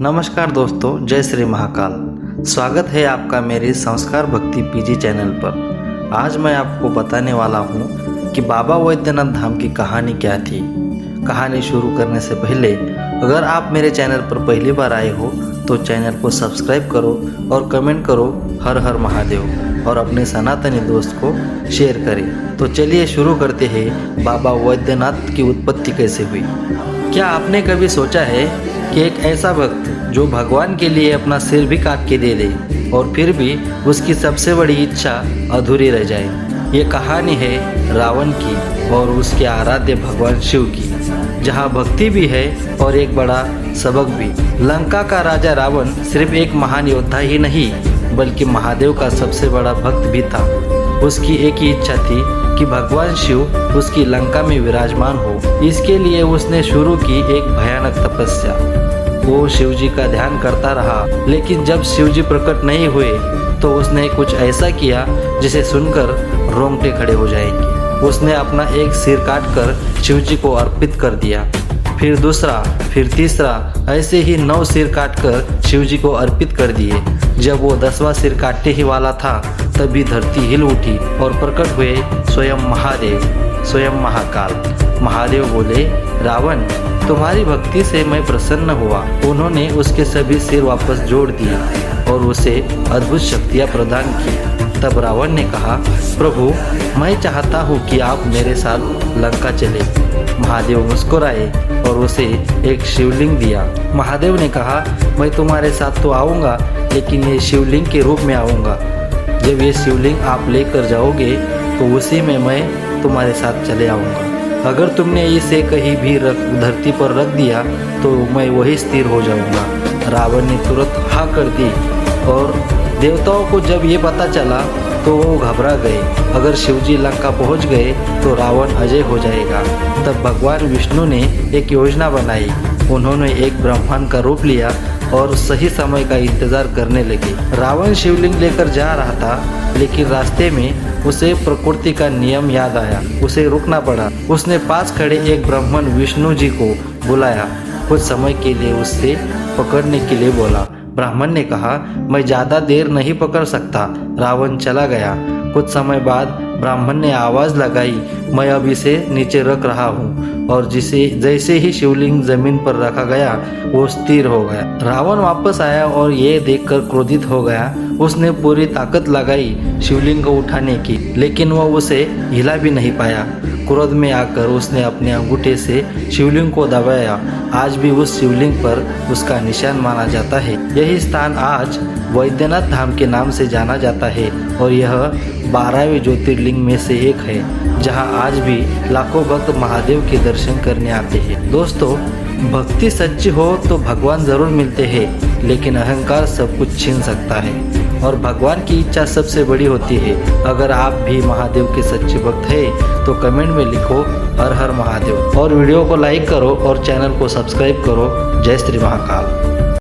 नमस्कार दोस्तों, जय श्री महाकाल। स्वागत है आपका मेरे संस्कार भक्ति पीजी चैनल पर। आज मैं आपको बताने वाला हूँ कि बाबा वैद्यनाथ धाम की कहानी क्या थी। कहानी शुरू करने से पहले अगर आप मेरे चैनल पर पहली बार आए हो तो चैनल को सब्सक्राइब करो और कमेंट करो हर हर महादेव और अपने सनातनी दोस्त को शेयर करें। तो चलिए शुरू करते हैं। बाबा वैद्यनाथ की उत्पत्ति कैसे हुई। क्या आपने कभी सोचा है कि एक ऐसा भक्त जो भगवान के लिए अपना सिर भी काट के दे दे और फिर भी उसकी सबसे बड़ी इच्छा अधूरी रह जाए। ये कहानी है रावण की और उसके आराध्य भगवान शिव की, जहाँ भक्ति भी है और एक बड़ा सबक भी। लंका का राजा रावण सिर्फ एक महान योद्धा ही नहीं बल्कि महादेव का सबसे बड़ा भक्त भी था। उसकी एक ही इच्छा थी कि भगवान शिव उसकी लंका में विराजमान हो। इसके लिए उसने शुरू की एक भयानक तपस्या। वो शिव जी का ध्यान करता रहा, लेकिन जब शिव जी प्रकट नहीं हुए तो उसने कुछ ऐसा किया जिसे सुनकर रोंगटे खड़े हो जाएंगे। उसने अपना एक सिर काटकर शिव जी को अर्पित कर दिया, फिर दूसरा, फिर तीसरा, ऐसे ही 9 सिर काटकर शिव जी को अर्पित कर दिए। जब वो 10वां सिर काटने ही वाला था तभी धरती हिल उठी और प्रकट हुए स्वयं महादेव, स्वयं महाकाल। महादेव बोले, रावण, तुम्हारी भक्ति से मैं प्रसन्न हुआ। उन्होंने उसके सभी सिर वापस जोड़ दिए और उसे अद्भुत शक्तियाँ प्रदान की। तब रावण ने कहा, प्रभु, मैं चाहता हूँ कि आप मेरे साथ लंका चले। महादेव मुस्कुराए और उसे एक शिवलिंग दिया। महादेव ने कहा, मैं तुम्हारे साथ तो आऊँगा, लेकिन ये शिवलिंग के रूप में आऊँगा। जब ये शिवलिंग आप लेकर जाओगे तो उसी में मैं तुम्हारे साथ चले आऊँगा। अगर तुमने इसे कहीं भी धरती पर रख दिया तो मैं वही स्थिर हो जाऊँगा। रावण ने तुरंत हाँ कर दी और देवताओं को जब ये पता चला तो वो घबरा गए। अगर शिवजी लंका पहुंच गए तो रावण अजय हो जाएगा। तब भगवान विष्णु ने एक योजना बनाई। उन्होंने एक ब्राह्मण का रूप लिया और सही समय का इंतजार करने लगे। रावण शिवलिंग लेकर जा रहा था, लेकिन रास्ते में उसे प्रकृति का नियम याद आया। उसे रुकना पड़ा। उसने पास खड़े एक ब्राह्मण विष्णु जी को बुलाया। कुछ समय के लिए उससे पकड़ने के लिए बोला। ब्राह्मण ने कहा, मैं ज़्यादा देर नहीं पकड़ सकता। रावण चला गया। कुछ समय बाद ब्राह्मण ने आवाज़ लगाई, मैं अब इसे नीचे रख रहा हूँ। और जैसे ही शिवलिंग जमीन पर रखा गया वो स्थिर हो गया। रावण वापस आया और ये देखकर क्रोधित हो गया। उसने पूरी ताकत लगाई शिवलिंग को उठाने की, लेकिन वह उसे हिला भी नहीं पाया। क्रोध में आकर उसने अपने अंगूठे से शिवलिंग को दबाया। आज भी उस शिवलिंग पर उसका निशान माना जाता है। यही स्थान आज वैद्यनाथ धाम के नाम से जाना जाता है और यह 12वें ज्योतिर्लिंग में से एक है, जहां आज भी लाखों भक्त महादेव के दर्शन करने आते हैं। दोस्तों, भक्ति सच्ची हो तो भगवान जरूर मिलते हैं, लेकिन अहंकार सब कुछ छीन सकता है और भगवान की इच्छा सबसे बड़ी होती है। अगर आप भी महादेव के सच्चे भक्त हैं तो कमेंट में लिखो हर हर महादेव और वीडियो को लाइक करो और चैनल को सब्सक्राइब करो। जय श्री महाकाल।